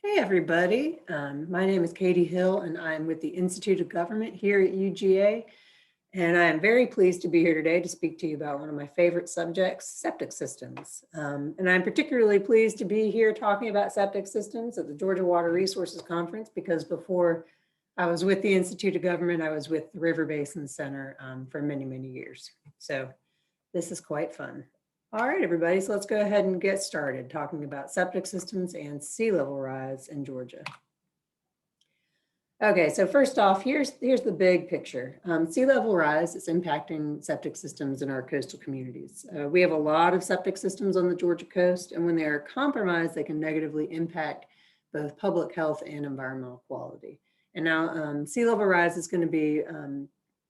Hey everybody, my name is Katie Hill and I'm with the Institute of Government here at UGA. And I am very pleased to be here today to speak to you about one of my favorite subjects, septic systems. And I'm particularly pleased to be here talking about septic systems at the Georgia Water Resources Conference because before I was with the Institute of Government, I was with the River Basin Center for many, many years. So this is quite fun. All right, everybody, so let's go ahead and get started talking about septic systems and sea level rise in Georgia. Okay, so first off, here's the big picture. Sea level rise is impacting septic systems in our coastal communities. We have a lot of septic systems on the Georgia coast, and when they are compromised, they can negatively impact both public health and environmental quality. And now sea level rise is going to be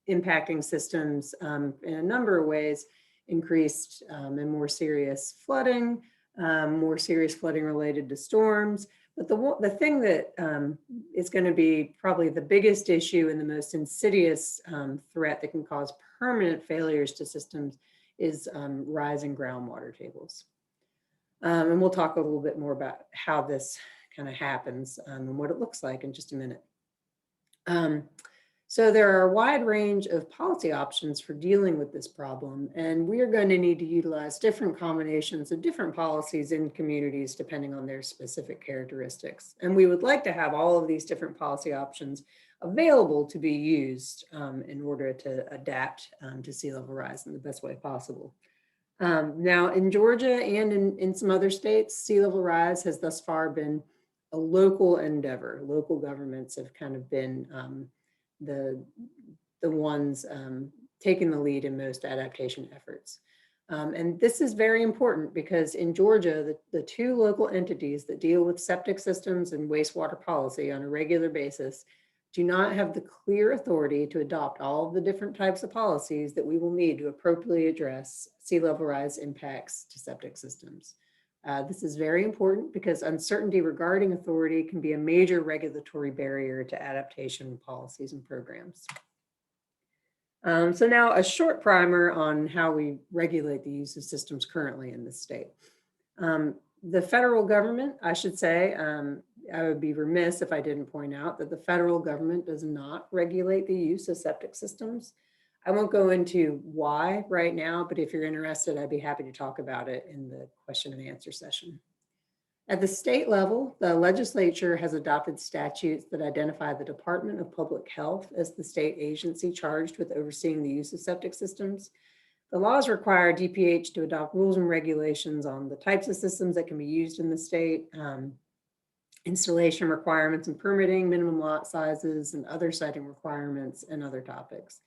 impacting systems in a number of ways: increased and more serious flooding related to storms. But the thing that is going to be probably the biggest issue and the most insidious threat that can cause permanent failures to systems is rising groundwater tables. And we'll talk a little bit more about how this kind of happens and what it looks like in just a minute. So there are a wide range of policy options for dealing with this problem, and we are going to need to utilize different combinations of different policies in communities depending on their specific characteristics. And we would like to have all of these different policy options available to be used in order to adapt to sea level rise in the best way possible. Now in Georgia and in some other states, sea level rise has thus far been a local endeavor. Local governments have kind of been the ones taking the lead in most adaptation efforts. And this is very important because in Georgia, the two local entities that deal with septic systems and wastewater policy on a regular basis do not have the clear authority to adopt all of the different types of policies that we will need to appropriately address sea level rise impacts to septic systems. This is very important because uncertainty regarding authority can be a major regulatory barrier to adaptation policies and programs. So now a short primer on how we regulate the use of systems currently in the state. The federal government, I should say, I would be remiss if I didn't point out that the federal government does not regulate the use of septic systems. I won't go into why right now, but if you're interested, I'd be happy to talk about it in the question and answer session. At the state level, the legislature has adopted statutes that identify the Department of Public Health as the state agency charged with overseeing the use of septic systems. The laws require DPH to adopt rules and regulations on the types of systems that can be used in the state, installation requirements and permitting, minimum lot sizes, and other siting requirements and other topics.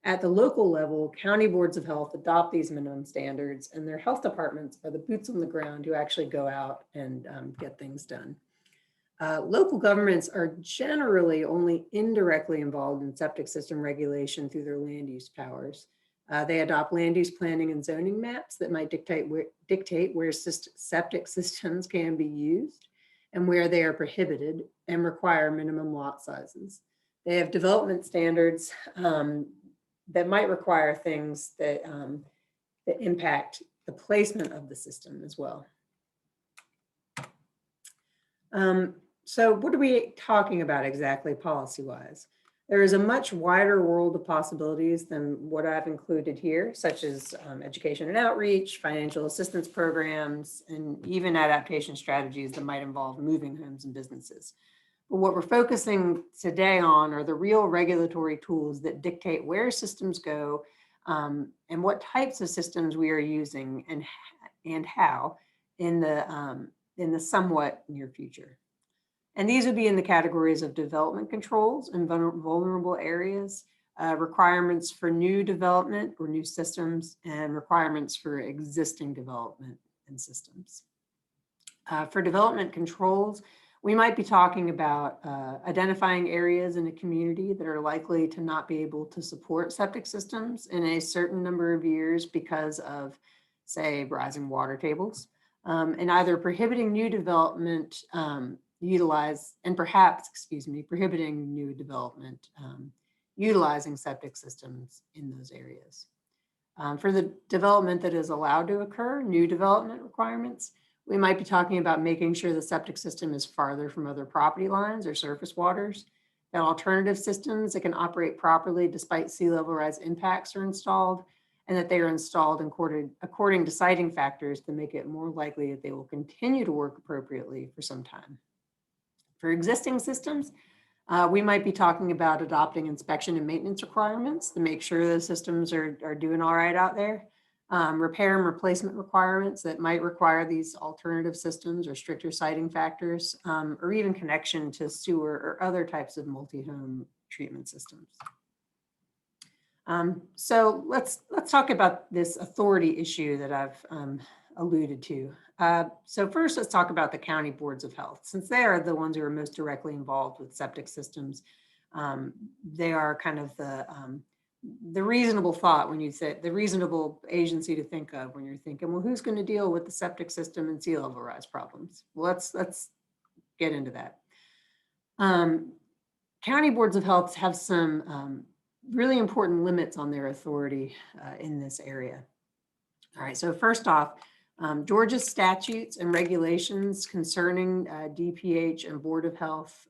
At the local level, county boards of health adopt these minimum standards, and their health departments are the boots on the ground who actually go out and get things done. Local governments are generally only indirectly involved in septic system regulation through their land use powers. They adopt land use planning and zoning maps that might dictate where septic systems can be used and where they are prohibited and require minimum lot sizes. They have development standards that might require things that, that impact the placement of the system as well. So what are we talking about exactly policy-wise? There is a much wider world of possibilities than what I've included here, such as education and outreach, financial assistance programs, and even adaptation strategies that might involve moving homes and businesses. But what we're focusing today on are the real regulatory tools that dictate where systems go and what types of systems we are using and how in the somewhat near future. And these would be in the categories of development controls in vulnerable areas, requirements for new development or new systems, and requirements for existing development and systems. For development controls, we might be talking about identifying areas in a community that are likely to not be able to support septic systems in a certain number of years because of, say, rising water tables, and either prohibiting new development prohibiting new development utilizing septic systems in those areas. For the development that is allowed to occur, new development requirements, We might be talking about making sure the septic system is farther from other property lines or surface waters, that alternative systems that can operate properly despite sea level rise impacts are installed, and that they are installed according to siting factors to make it more likely that they will continue to work appropriately for some time. For existing systems, we might be talking about adopting inspection and maintenance requirements to make sure the systems are doing all right out there. Repair and replacement requirements that might require these alternative systems or stricter siting factors, or even connection to sewer or other types of multi-home treatment systems. So let's talk about this authority issue that I've alluded to. So first, let's talk about the county boards of health. Since they are the ones who are most directly involved with septic systems, they are kind of the reasonable thought when you say the reasonable agency to think of when you're thinking, well, who's going to deal with the septic system and sea level rise problems? Well, let's get into that. County boards of health have some really important limits on their authority in this area. All right, so first off, Georgia's statutes and regulations concerning DPH and Board of Health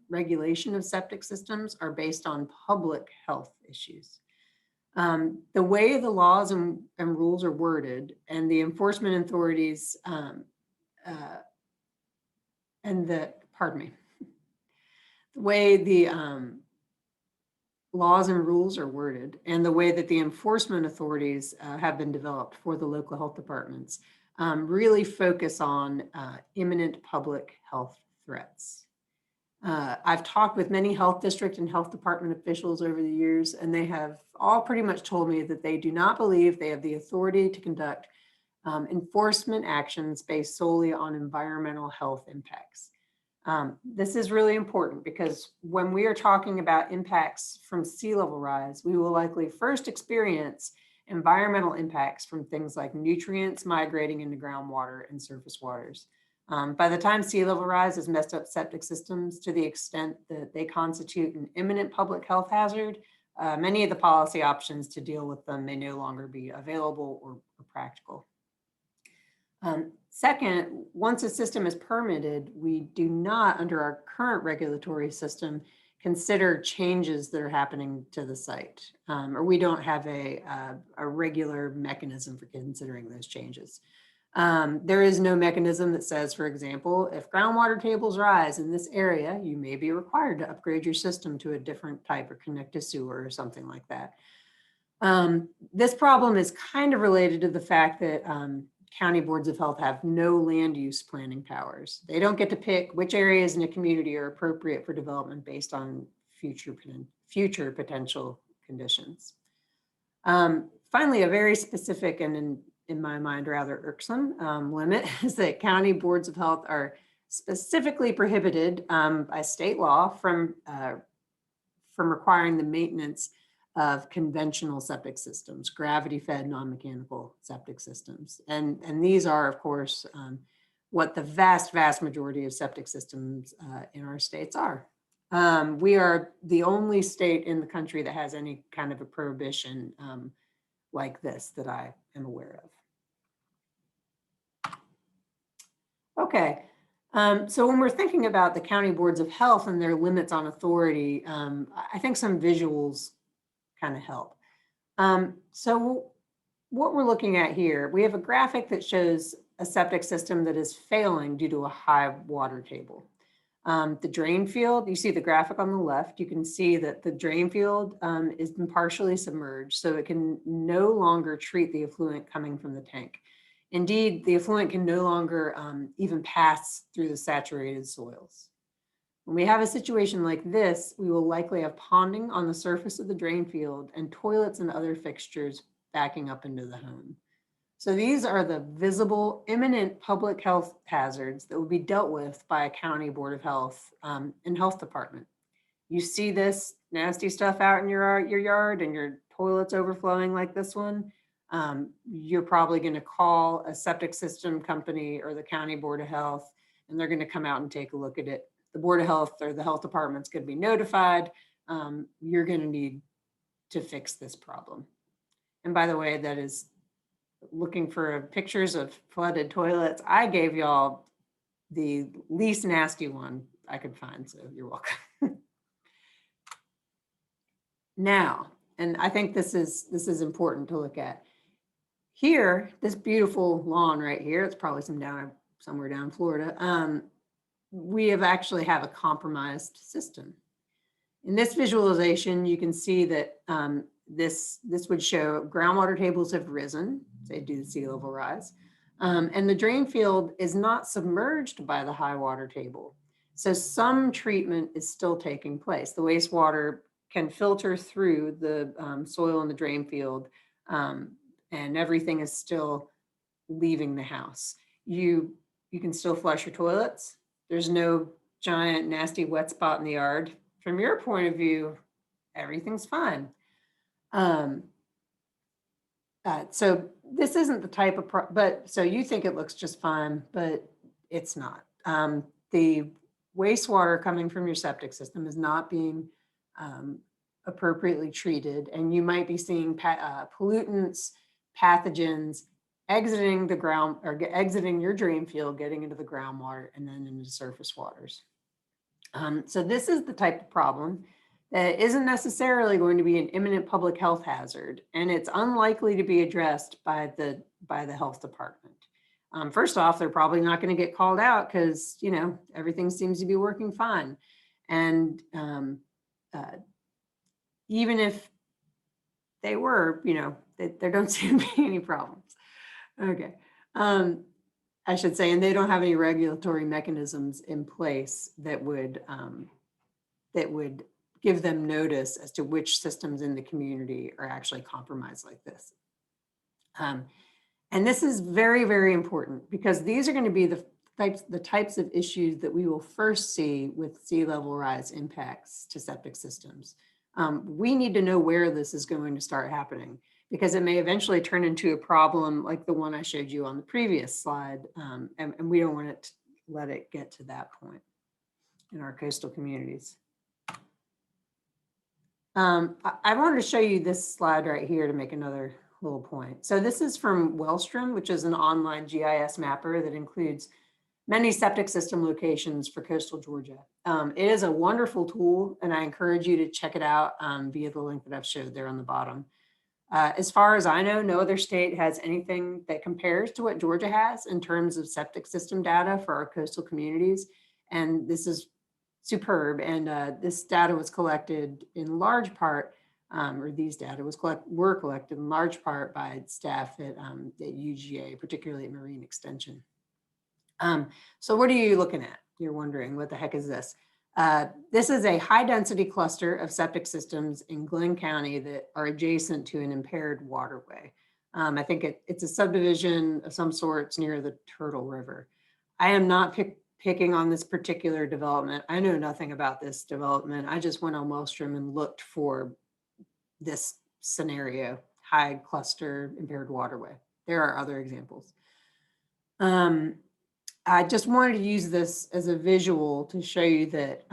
regulation of septic systems are based on public health issues. The way the laws and rules are worded and the enforcement authorities the way the laws and rules are worded and the way that the enforcement authorities have been developed for the local health departments really focus on imminent public health threats. I've talked with many health district and health department officials over the years, and they have all pretty much told me that they do not believe they have the authority to conduct enforcement actions based solely on environmental health impacts. This is really important because when we are talking about impacts from sea level rise, we will likely first experience environmental impacts from things like nutrients migrating into groundwater and surface waters. By the time sea level rise has messed up septic systems to the extent that they constitute an imminent public health hazard, many of the policy options to deal with them may no longer be available or practical. Second, once a system is permitted, we do not, under our current regulatory system, consider changes that are happening to the site, or we don't have a regular mechanism for considering those changes. There is no mechanism that says, for example, if groundwater tables rise in this area, you may be required to upgrade your system to a different type or connect to sewer or something like that. This problem is kind of related to the fact that county boards of health have no land use planning powers. They don't get to pick which areas in a community are appropriate for development based on future potential conditions. Finally, a very specific and in my mind rather irksome limit is that county boards of health are specifically prohibited by state law from requiring the maintenance of conventional septic systems, gravity-fed, non-mechanical septic systems. And these are, of course, what the vast majority of septic systems in our states are. We are the only state in the country that has any kind of a prohibition like this that I am aware of. Okay, so when we're thinking about the county boards of health and their limits on authority, I think some visuals kind of help. So what we're looking at here, we have a graphic that shows a septic system that is failing due to a high water table. The drain field, you see the graphic on the left, you can see that the drain field is partially submerged, so it can no longer treat the effluent coming from the tank. Indeed, the effluent can no longer even pass through the saturated soils. When we have a situation like this, we will likely have ponding on the surface of the drain field and toilets and other fixtures backing up into the home. So these are the visible, imminent public health hazards that will be dealt with by a county board of health and health department. You see this nasty stuff out in your yard and your toilets overflowing like this one, you're probably going to call a septic system company or the county board of health, and they're going to come out and take a look at it. The board of health or the health department's going to be notified. You're going to need to fix this problem. And by the way, that is looking for pictures of flooded toilets, I gave y'all the least nasty one I could find, so you're welcome. Now, and I think this is important to look at. Here, this beautiful lawn right here, it's probably somewhere down in Florida. We actually have a compromised system. In this visualization, you can see that this would show groundwater tables have risen, say due to sea level rise, and the drain field is not submerged by the high water table. So some treatment is still taking place. The wastewater can filter through the soil in the drain field, and everything is still leaving the house. You can still flush your toilets. There's no giant nasty wet spot in the yard. From your point of view, everything's fine. So this isn't the type of so you think it looks just fine, but it's not. The wastewater coming from your septic system is not being appropriately treated, and you might be seeing pollutants, pathogens exiting the ground or exiting your drain field, getting into the groundwater and then into surface waters. So this is the type of problem that isn't necessarily going to be an imminent public health hazard, and it's unlikely to be addressed by the health department. First off, they're probably not going to get called out because, you know, everything seems to be working fine. And even if they were, you know, there don't seem to be any problems. Okay. I should say, and they don't have any regulatory mechanisms in place that would give them notice as to which systems in the community are actually compromised like this. And this is very, very important because these are going to be the types of issues that we will first see with sea level rise impacts to septic systems. We need to know where this is going to start happening, because it may eventually turn into a problem like the one I showed you on the previous slide. And we don't want to let it get to that point in our coastal communities. I wanted to show you this slide right here to make another little point. So this is from Wellstrom, which is an online GIS mapper that includes many septic system locations for coastal Georgia. It is a wonderful tool, and I encourage you to check it out via the link that I've showed there on the bottom. As far as I know, no other state has anything that compares to what Georgia has in terms of septic system data for our coastal communities. And this is superb. And this data was collected in large part, or these data were collected in large part by staff at UGA, particularly at Marine Extension. So what are you looking at? You're wondering, what the heck is this? This is a high density cluster of septic systems in Glenn County that are adjacent to an impaired waterway. I think it's a subdivision of some sorts near the Turtle River. I am not picking on this particular development. I know nothing about this development. I just went on Wellstrom and looked for this scenario, high cluster impaired waterway. There are other examples. I just wanted to use this as a visual to show you that,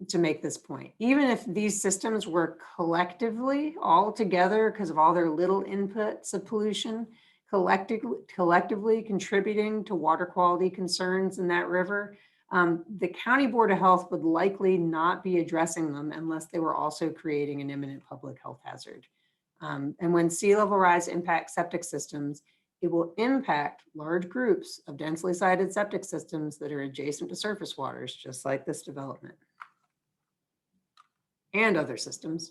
to make this point. Even if these systems were collectively all together, because of all their little inputs of pollution, collectively contributing to water quality concerns in that river, the County Board of Health would likely not be addressing them unless they were also creating an imminent public health hazard. And when sea level rise impacts septic systems, it will impact large groups of densely sited septic systems that are adjacent to surface waters, just like this development. And other systems.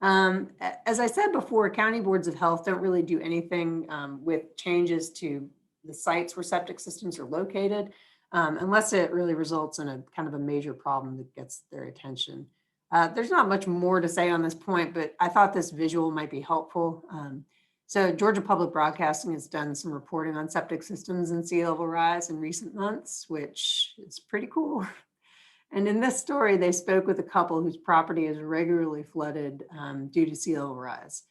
As I said before, county boards of health don't really do anything with changes to the sites where septic systems are located, unless it really results in a kind of a major problem that gets their attention. There's not much more to say on this point, but I thought this visual might be helpful. So Georgia Public Broadcasting has done some reporting on septic systems and sea level rise in recent months, which is pretty cool. And in this story, they spoke with a couple whose property is regularly flooded due to sea level rise.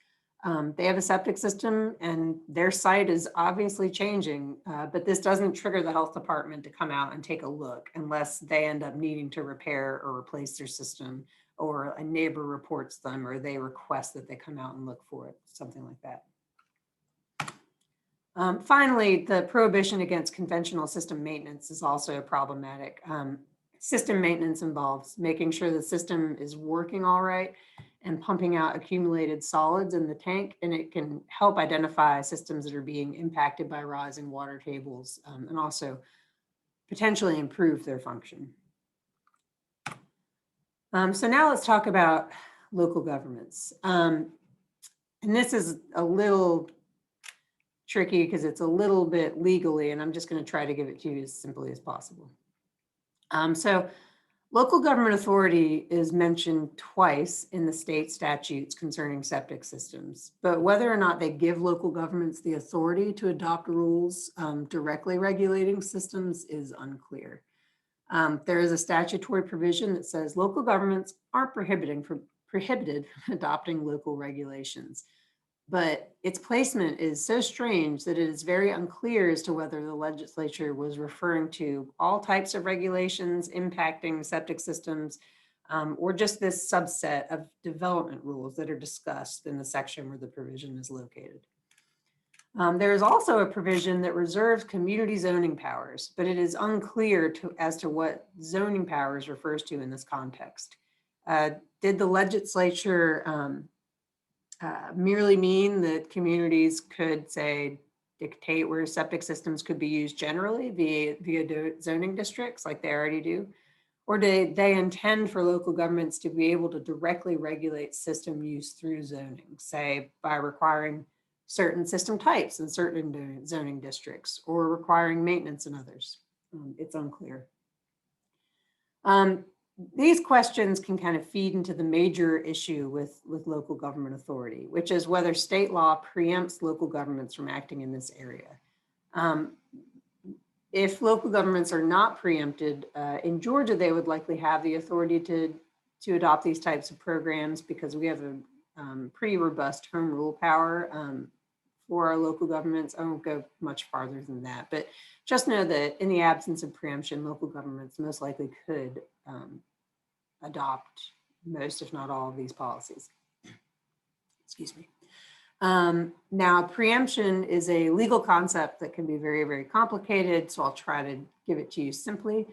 They have a septic system and their site is obviously changing, but this doesn't trigger the health department to come out and take a look unless they end up needing to repair or replace their system or a neighbor reports them, or they request that they come out and look for it, something like that. Finally, the prohibition against conventional system maintenance is also problematic. System maintenance involves making sure the system is working all right and pumping out accumulated solids in the tank, and it can help identify systems that are being impacted by rising water tables, and also potentially improve their function. So now let's talk about local governments. And this is a little tricky because it's a little bit legally, and I'm just going to try to give it to you as simply as possible. So local government authority is mentioned twice in the state statutes concerning septic systems, but whether or not they give local governments the authority to adopt rules directly regulating systems is unclear. There is a statutory provision that says local governments aren't prohibited from adopting local regulations, but its placement is so strange that it is very unclear as to whether the legislature was referring to all types of regulations impacting septic systems, or just this subset of development rules that are discussed in the section where the provision is located. There is also a provision that reserves community zoning powers, but it is unclear as to what zoning powers refers to in this context. Did the legislature merely mean that communities could, say, dictate where septic systems could be used generally via zoning districts like they already do? Or did they intend for local governments to be able to directly regulate system use through zoning, say by requiring certain system types in certain zoning districts or requiring maintenance in others? It's unclear. These questions can kind of feed into the major issue with local government authority, which is whether state law preempts local governments from acting in this area. If local governments are not preempted, in Georgia, they would likely have the authority to adopt these types of programs because we have a pretty robust home rule power for our local governments. I won't go much farther than that, but just know that in the absence of preemption, local governments most likely could adopt most, if not all, of these policies. Excuse me. Now, preemption is a legal concept that can be very, very complicated, so I'll try to give it to you simply.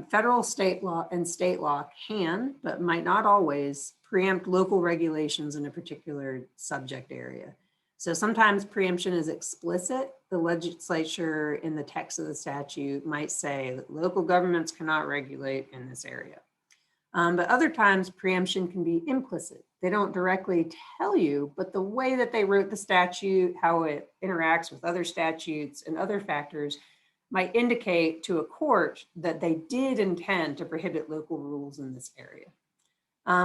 Federal, state law, and state law can, but might not always, preempt local regulations in a particular subject area. So sometimes preemption is explicit. The legislature in the text of the statute might say that local governments cannot regulate in this area. But other times preemption can be implicit. They don't directly tell you, but the way that they wrote the statute, how it interacts with other statutes and other factors might indicate to a court that they did intend to prohibit local rules in this area.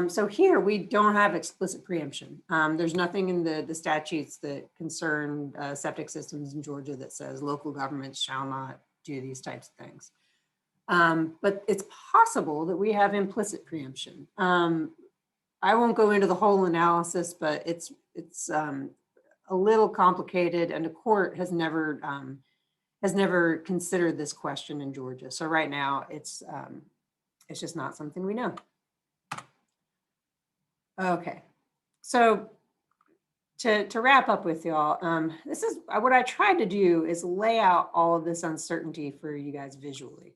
So here we don't have explicit preemption. There's nothing in the statutes that concern septic systems in Georgia that says local governments shall not do these types of things. But it's possible that we have implicit preemption. I won't go into the whole analysis, but it's a little complicated, and the court has never considered this question in Georgia. So right now, it's just not something we know. Okay, so to wrap up with y'all, this is what I tried to do is lay out all of this uncertainty for you guys visually.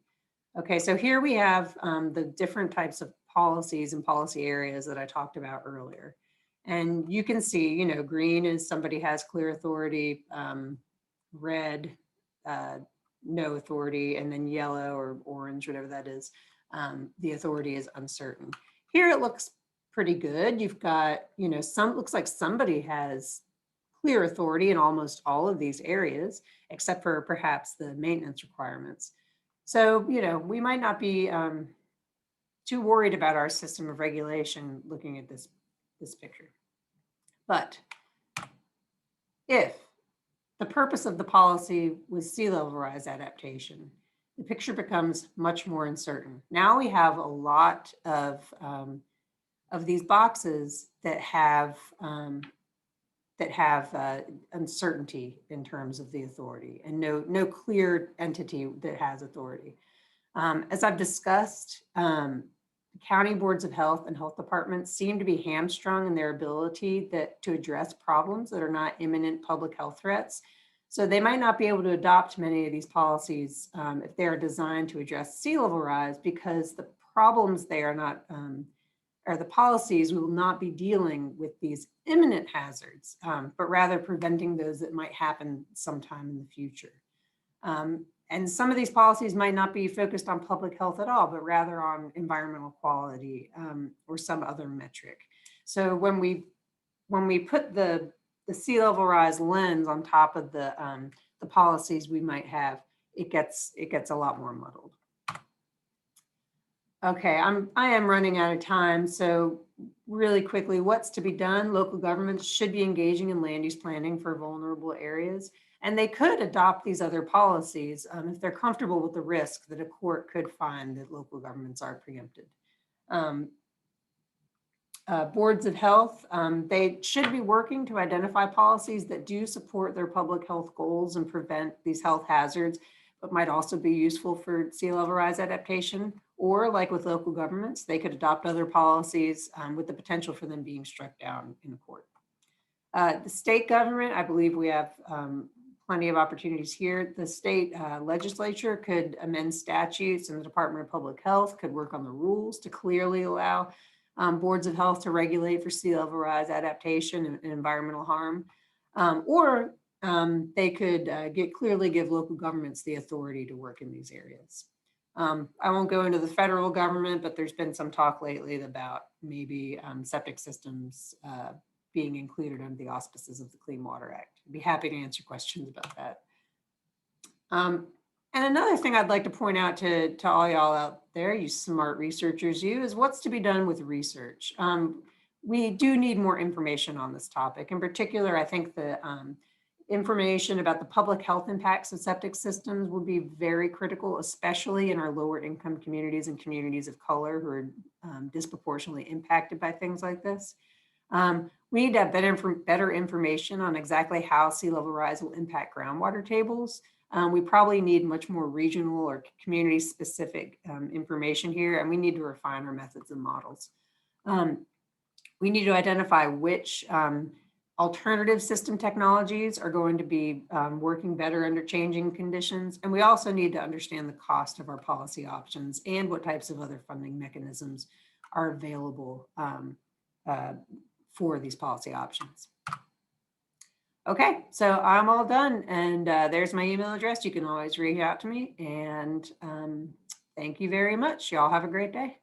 Okay, so here we have the different types of policies and policy areas that I talked about earlier. And you can see, you know, green is somebody has clear authority, red, no authority, and then yellow or orange, whatever that is, the authority is uncertain. Here it looks pretty good. You've got, you know, looks like somebody has clear authority in almost all of these areas, except for perhaps the maintenance requirements. So, you know, we might not be too worried about our system of regulation looking at this picture. But if the purpose of the policy was sea level rise adaptation, the picture becomes much more uncertain. Now we have a lot of these boxes that have uncertainty in terms of the authority, and no clear entity that has authority. As I've discussed, county boards of health and health departments seem to be hamstrung in their ability to address problems that are not imminent public health threats. So they might not be able to adopt many of these policies if they are designed to address sea level rise, because the problems they are not, or the policies will not be dealing with these imminent hazards, but rather preventing those that might happen sometime in the future. And some of these policies might not be focused on public health at all, but rather on environmental quality or some other metric. So when we put the sea level rise lens on top of the policies we might have, it gets a lot more muddled. Okay, I am running out of time. So really quickly, what's to be done? Local governments should be engaging in land use planning for vulnerable areas. And they could adopt these other policies if they're comfortable with the risk that a court could find that local governments are preempted. Boards of health, they should be working to identify policies that do support their public health goals and prevent these health hazards, but might also be useful for sea level rise adaptation. Or like with local governments, they could adopt other policies with the potential for them being struck down in a court. The state government, I believe we have plenty of opportunities here. The state legislature could amend statutes, and the Department of Public Health could work on the rules to clearly allow boards of health to regulate for sea level rise adaptation and environmental harm. Or they could clearly give local governments the authority to work in these areas. I won't go into the federal government, but there's been some talk lately about maybe septic systems being included under the auspices of the Clean Water Act. I'd be happy to answer questions about that. And another thing I'd like to point out to all y'all out there, you smart researchers, is what's to be done with research. We do need more information on this topic. In particular, I think the information about the public health impacts of septic systems would be very critical, especially in our lower income communities and communities of color who are disproportionately impacted by things like this. We need to have better information on exactly how sea level rise will impact groundwater tables. We probably need much more regional or community specific information here, and we need to refine our methods and models. We need to identify which alternative system technologies are going to be working better under changing conditions. And we also need to understand the cost of our policy options and what types of other funding mechanisms are available for these policy options. Okay, so I'm all done, and there's my email address. You can always reach out to me, and thank you very much. Y'all have a great day.